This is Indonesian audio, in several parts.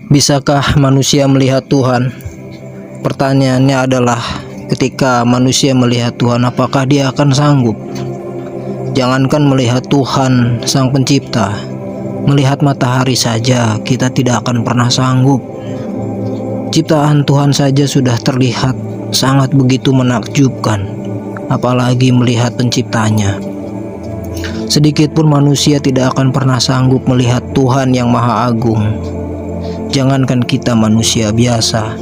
Bisakah manusia melihat Tuhan? Pertanyaannya adalah, ketika manusia melihat Tuhan, apakah dia akan sanggup? Jangankan melihat Tuhan Sang Pencipta, melihat matahari saja kita tidak akan pernah sanggup. Ciptaan Tuhan saja sudah terlihat sangat begitu menakjubkan, apalagi melihat penciptanya. Sedikit pun manusia tidak akan pernah sanggup melihat Tuhan yang Maha Agung. Jangankan kita manusia biasa,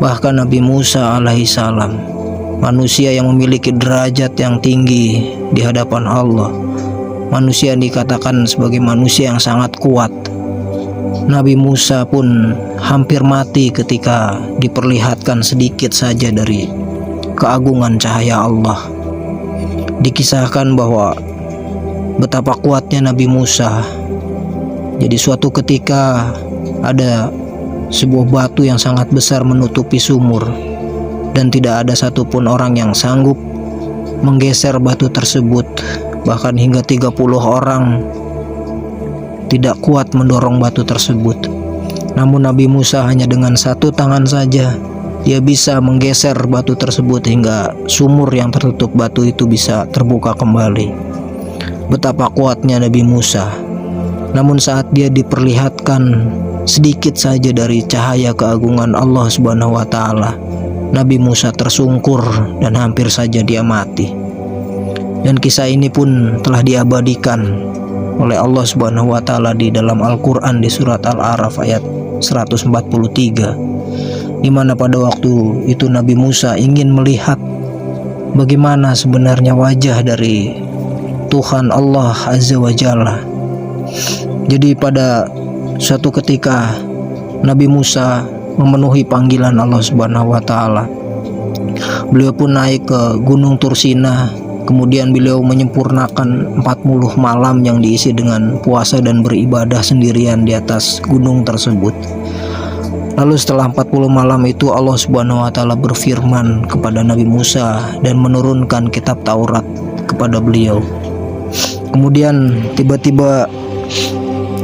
bahkan Nabi Musa alaihissalam, manusia yang memiliki derajat yang tinggi di hadapan Allah, manusia yang dikatakan sebagai manusia yang sangat kuat. Nabi Musa pun hampir mati ketika diperlihatkan sedikit saja dari keagungan cahaya Allah. Dikisahkan bahwa betapa kuatnya Nabi Musa. Jadi suatu ketika ada sebuah batu yang sangat besar menutupi sumur, dan tidak ada satupun orang yang sanggup menggeser batu tersebut. Bahkan hingga 30 orang tidak kuat mendorong batu tersebut. Namun Nabi Musa hanya dengan satu tangan saja dia bisa menggeser batu tersebut hingga sumur yang tertutup batu itu bisa terbuka kembali. Betapa kuatnya Nabi Musa. Namun saat dia diperlihatkan sedikit saja dari cahaya keagungan Allah Subhanahu wa taala, Nabi Musa tersungkur dan hampir saja dia mati. Dan kisah ini pun telah diabadikan oleh Allah Subhanahu wa taala di dalam Al-Qur'an di surat Al-A'raf ayat 143, di mana pada waktu itu Nabi Musa ingin melihat bagaimana sebenarnya wajah dari Tuhan Allah Azza wa Jalla. Jadi pada suatu ketika Nabi Musa memenuhi panggilan Allah Subhanahu wa taala. Beliau pun naik ke Gunung Tursina, kemudian beliau menyempurnakan 40 malam yang diisi dengan puasa dan beribadah sendirian di atas gunung tersebut. Lalu setelah 40 malam itu Allah Subhanahu wa taala berfirman kepada Nabi Musa dan menurunkan kitab Taurat kepada beliau. Kemudian tiba-tiba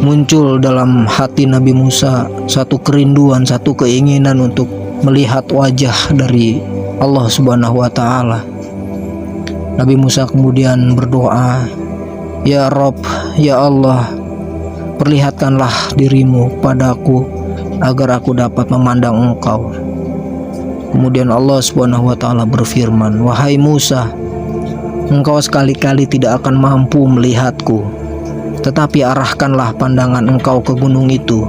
muncul dalam hati Nabi Musa satu kerinduan, satu keinginan untuk melihat wajah dari Allah Subhanahu wa taala. Nabi Musa kemudian berdoa, "Ya Rob, ya Allah, perlihatkanlah dirimu padaku agar aku dapat memandang Engkau." Kemudian Allah Subhanahu wa taala berfirman, "Wahai Musa, engkau sekali-kali tidak akan mampu melihatku. Tetapi arahkanlah pandangan engkau ke gunung itu.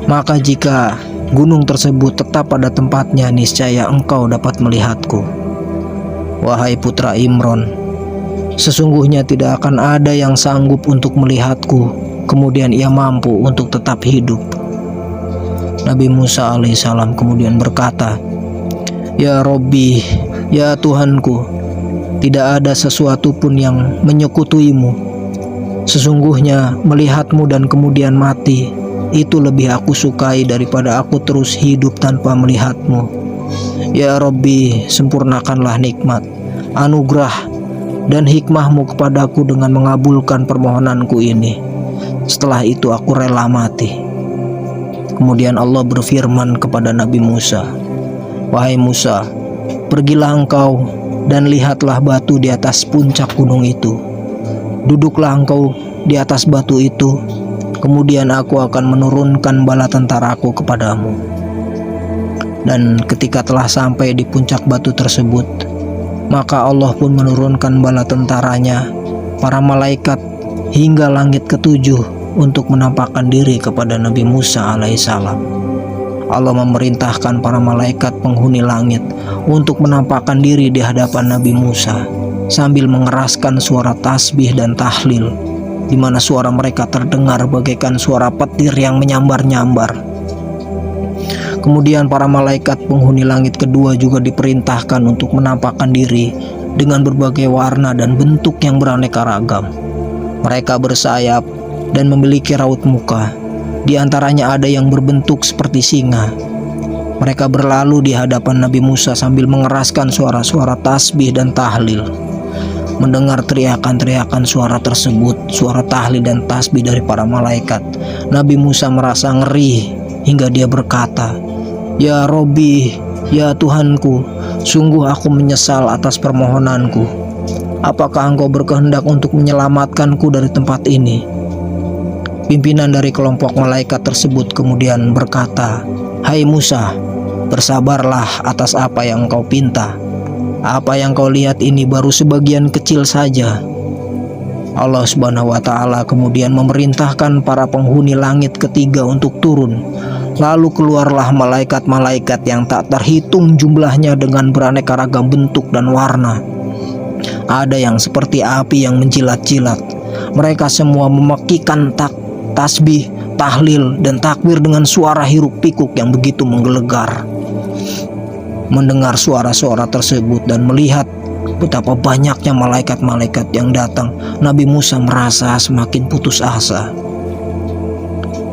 Maka jika gunung tersebut tetap pada tempatnya, niscaya engkau dapat melihatku. Wahai putra Imron, sesungguhnya tidak akan ada yang sanggup untuk melihatku, kemudian ia mampu untuk tetap hidup." Nabi Musa alaihissalam kemudian berkata, "Ya Robbi, ya Tuhanku, tidak ada sesuatu pun yang menyekutuimu. Sesungguhnya melihatmu dan kemudian mati, itu lebih aku sukai daripada aku terus hidup tanpa melihatmu. Ya Rabbi, sempurnakanlah nikmat, anugerah, dan hikmahmu kepadaku dengan mengabulkan permohonanku ini. Setelah itu aku rela mati." Kemudian Allah berfirman kepada Nabi Musa, "Wahai Musa, pergilah engkau dan lihatlah batu di atas puncak gunung itu. Duduklah engkau di atas batu itu, kemudian aku akan menurunkan bala tentaraku kepadamu." Dan ketika telah sampai di puncak batu tersebut, maka Allah pun menurunkan bala tentaranya, para malaikat, hingga langit ketujuh untuk menampakkan diri kepada Nabi Musa alaihissalam. Allah memerintahkan para malaikat penghuni langit untuk menampakkan diri di hadapan Nabi Musa sambil mengeraskan suara tasbih dan tahlil, di mana suara mereka terdengar bagaikan suara petir yang menyambar-nyambar. Kemudian para malaikat penghuni langit kedua juga diperintahkan untuk menampakkan diri dengan berbagai warna dan bentuk yang beraneka ragam. Mereka bersayap dan memiliki raut muka. Di antaranya ada yang berbentuk seperti singa. Mereka berlalu di hadapan Nabi Musa sambil mengeraskan suara-suara tasbih dan tahlil. Mendengar teriakan-teriakan suara tersebut, suara tahlil dan tasbih dari para malaikat, Nabi Musa merasa ngeri hingga dia berkata, "Ya Robbi, ya Tuhanku, sungguh aku menyesal atas permohonanku. Apakah engkau berkehendak untuk menyelamatkanku dari tempat ini?" Pimpinan dari kelompok malaikat tersebut kemudian berkata, "Hai Musa, bersabarlah atas apa yang engkau pinta. Apa yang kau lihat ini baru sebagian kecil saja." Allah Subhanahu wa Ta'ala kemudian memerintahkan para penghuni langit ketiga untuk turun. Lalu keluarlah malaikat-malaikat yang tak terhitung jumlahnya dengan beraneka ragam bentuk dan warna. Ada yang seperti api yang menjilat-jilat. Mereka semua memekikan tasbih, tahlil, dan takbir dengan suara hiruk pikuk yang begitu menggelegar. Mendengar suara-suara tersebut dan melihat betapa banyaknya malaikat-malaikat yang datang, Nabi Musa merasa semakin putus asa.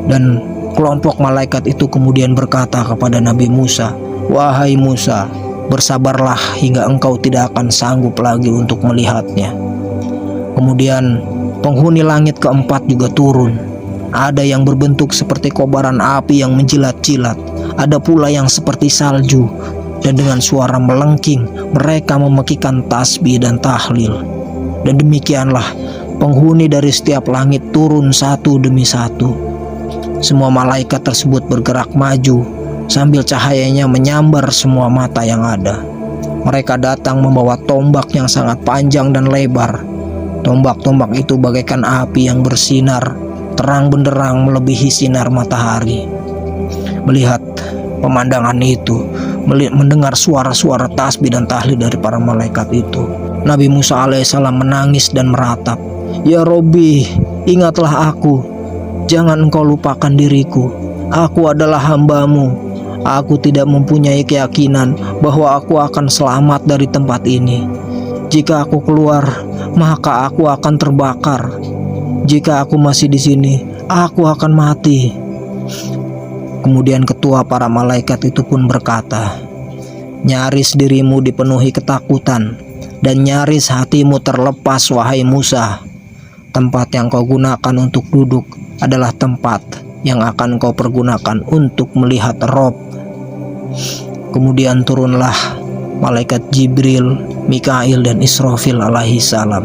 Dan kelompok malaikat itu kemudian berkata kepada Nabi Musa, "Wahai Musa, bersabarlah hingga engkau tidak akan sanggup lagi untuk melihatnya." Kemudian penghuni langit keempat juga turun. Ada yang berbentuk seperti kobaran api yang menjilat-jilat, ada pula yang seperti salju. Dan dengan suara melengking, mereka memekikan tasbih dan tahlil. Dan demikianlah penghuni dari setiap langit turun satu demi satu. Semua malaikat tersebut bergerak maju sambil cahayanya menyambar semua mata yang ada. Mereka datang membawa tombak yang sangat panjang dan lebar. Tombak-tombak itu bagaikan api yang bersinar terang benderang melebihi sinar matahari. Melihat pemandangan itu, mendengar suara-suara tasbih dan tahlil dari para malaikat itu, Nabi Musa alaihissalam menangis dan meratap, "Ya Robbi, ingatlah aku, jangan engkau lupakan diriku. Aku adalah hambamu. Aku tidak mempunyai keyakinan bahwa aku akan selamat dari tempat ini. Jika aku keluar, maka aku akan terbakar. Jika aku masih di sini, aku akan mati." Kemudian ketua para malaikat itu pun berkata, "Nyaris dirimu dipenuhi ketakutan dan nyaris hatimu terlepas, wahai Musa. Tempat yang kau gunakan untuk duduk adalah tempat yang akan kau pergunakan untuk melihat Rob." Kemudian turunlah malaikat Jibril, Mikail, dan Israfil alaihi salam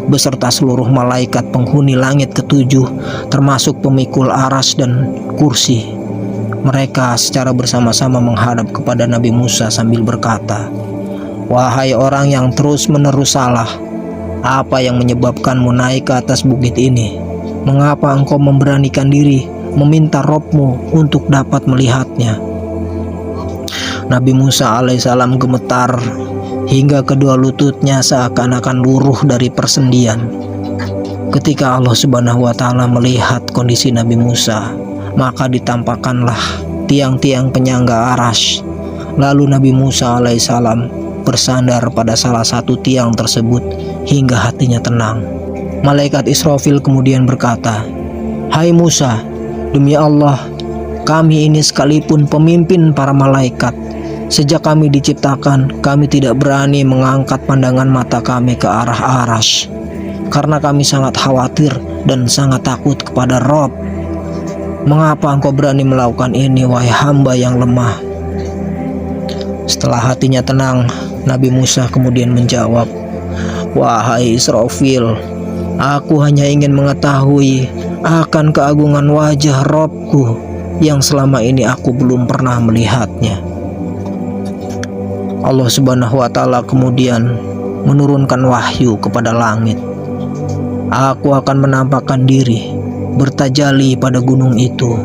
beserta seluruh malaikat penghuni langit ketujuh, termasuk pemikul aras dan kursi. Mereka secara bersama-sama menghadap kepada Nabi Musa sambil berkata, "Wahai orang yang terus-menerus salah, apa yang menyebabkanmu naik ke atas bukit ini? Mengapa engkau memberanikan diri meminta Robmu untuk dapat melihatnya?" Nabi Musa alaihissalam gemetar hingga kedua lututnya seakan-akan luruh dari persendian. Ketika Allah Subhanahu wa Ta'ala melihat kondisi Nabi Musa, maka ditampakkanlah tiang-tiang penyangga aras. Lalu Nabi Musa alaihissalam bersandar pada salah satu tiang tersebut hingga hatinya tenang. Malaikat Israfil kemudian berkata, "Hai Musa, demi Allah, kami ini sekalipun pemimpin para malaikat. Sejak kami diciptakan, kami tidak berani mengangkat pandangan mata kami ke arah aras, karena kami sangat khawatir dan sangat takut kepada Rob. Mengapa engkau berani melakukan ini, wahai hamba yang lemah?" Setelah hatinya tenang, Nabi Musa kemudian menjawab, "Wahai Israfil, aku hanya ingin mengetahui akan keagungan wajah Robku yang selama ini aku belum pernah melihatnya." Allah Subhanahu wa Ta'ala kemudian menurunkan wahyu kepada langit. "Aku akan menampakkan diri bertajali pada gunung itu."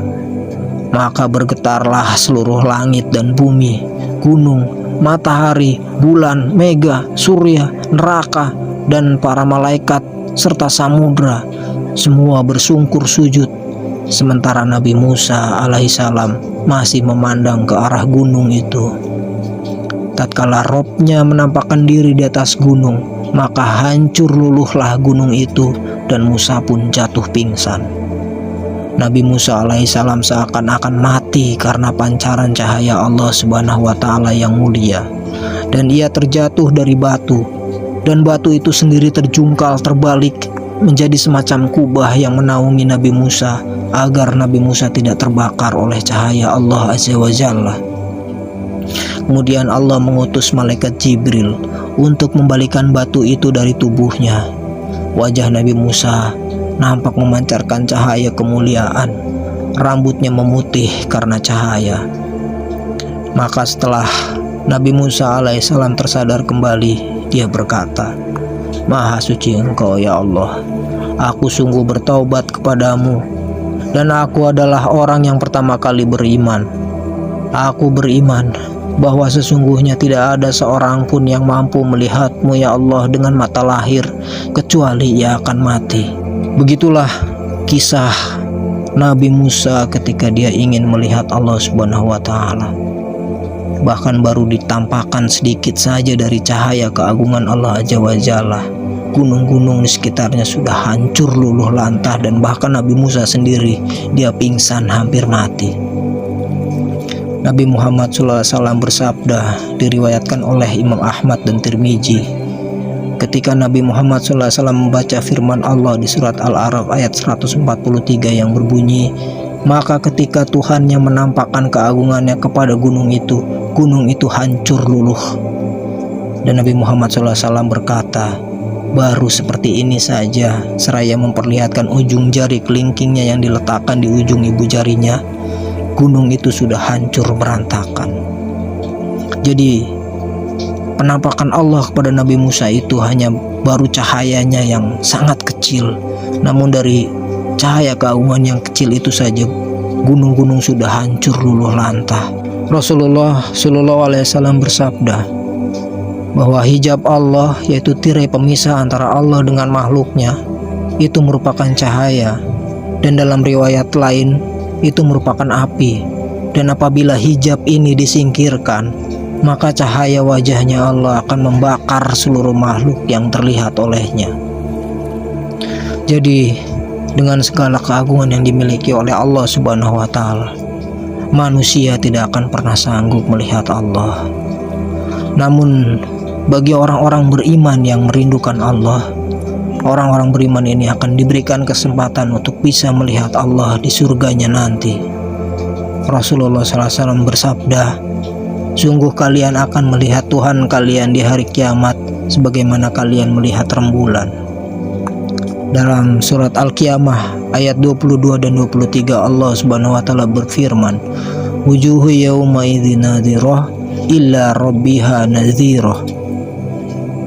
Maka bergetarlah seluruh langit dan bumi, gunung, matahari, bulan, mega, surya, neraka, dan para malaikat serta samudra. Semua bersungkur sujud, sementara Nabi Musa alaihissalam masih memandang ke arah gunung itu. Tatkala Robnya menampakkan diri di atas gunung, maka hancur luluhlah gunung itu dan Musa pun jatuh pingsan. Nabi Musa alaihissalam seakan-akan mati karena pancaran cahaya Allah Subhanahu wa Ta'ala yang mulia, dan ia terjatuh dari batu, dan batu itu sendiri terjungkal terbalik menjadi semacam kubah yang menaungi Nabi Musa agar Nabi Musa tidak terbakar oleh cahaya Allah Azza wa Jalla. Kemudian Allah mengutus malaikat Jibril untuk membalikan batu itu dari tubuhnya. Wajah Nabi Musa nampak memancarkan cahaya kemuliaan, rambutnya memutih karena cahaya. Maka setelah Nabi Musa alaihissalam tersadar kembali, dia berkata, "Maha suci Engkau ya Allah, aku sungguh bertaubat kepadamu, dan aku adalah orang yang pertama kali beriman. Aku beriman bahwa sesungguhnya tidak ada seorang pun yang mampu melihatmu ya Allah dengan mata lahir, kecuali ia akan mati." Begitulah kisah Nabi Musa ketika dia ingin melihat Allah Subhanahu wa Ta'ala. Bahkan baru ditampakkan sedikit saja dari cahaya keagungan Allah Azza wa Jalla, gunung-gunung di sekitarnya sudah hancur luluh lantah, dan bahkan Nabi Musa sendiri dia pingsan hampir mati. Nabi Muhammad SAW bersabda, diriwayatkan oleh Imam Ahmad dan Tirmizi, ketika Nabi Muhammad SAW membaca firman Allah di surat Al-A'raf ayat 143 yang berbunyi, maka ketika Tuhan yang menampakkan keagungannya kepada gunung itu hancur luluh. Dan Nabi Muhammad SAW berkata, baru seperti ini saja, seraya memperlihatkan ujung jari kelingkingnya yang diletakkan di ujung ibu jarinya, gunung itu sudah hancur berantakan. Jadi penampakan Allah kepada Nabi Musa itu hanya baru cahayanya yang sangat kecil, namun dari cahaya keagungan yang kecil itu saja gunung-gunung sudah hancur luluh lantah. Rasulullah SAW bersabda bahwa hijab Allah, yaitu tirai pemisah antara Allah dengan makhluknya, itu merupakan cahaya, dan dalam riwayat lain itu merupakan api. Dan apabila hijab ini disingkirkan, maka cahaya wajahnya Allah akan membakar seluruh makhluk yang terlihat olehnya. Jadi dengan segala keagungan yang dimiliki oleh Allah Subhanahu wa Ta'ala, manusia tidak akan pernah sanggup melihat Allah. Namun bagi orang-orang beriman yang merindukan Allah, orang-orang beriman ini akan diberikan kesempatan untuk bisa melihat Allah di surganya nanti. Rasulullah SAW bersabda, sungguh kalian akan melihat Tuhan kalian di hari kiamat sebagaimana kalian melihat rembulan. Dalam surat Al-Qiyamah ayat 22 dan 23 Allah Subhanahu wa Ta'ala berfirman, wujuhu yawma idzin nadhirah illa rabbiha nadhirah.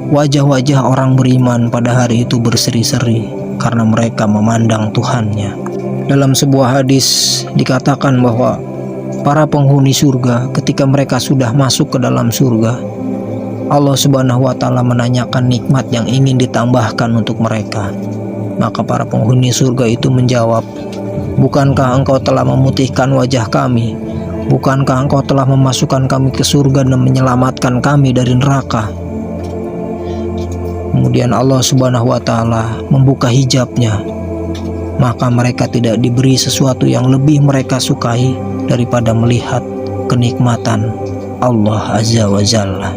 Wajah-wajah orang beriman pada hari itu berseri-seri karena mereka memandang Tuhannya. Dalam sebuah hadis dikatakan bahwa para penghuni surga ketika mereka sudah masuk ke dalam surga, Allah Subhanahu wa Ta'ala menanyakan nikmat yang ingin ditambahkan untuk mereka. Maka para penghuni surga itu menjawab, bukankah engkau telah memutihkan wajah kami? Bukankah engkau telah memasukkan kami ke surga dan menyelamatkan kami dari neraka? Kemudian Allah Subhanahu wa Ta'ala membuka hijabnya, maka mereka tidak diberi sesuatu yang lebih mereka sukai daripada melihat kenikmatan Allah Azza wa Jalla.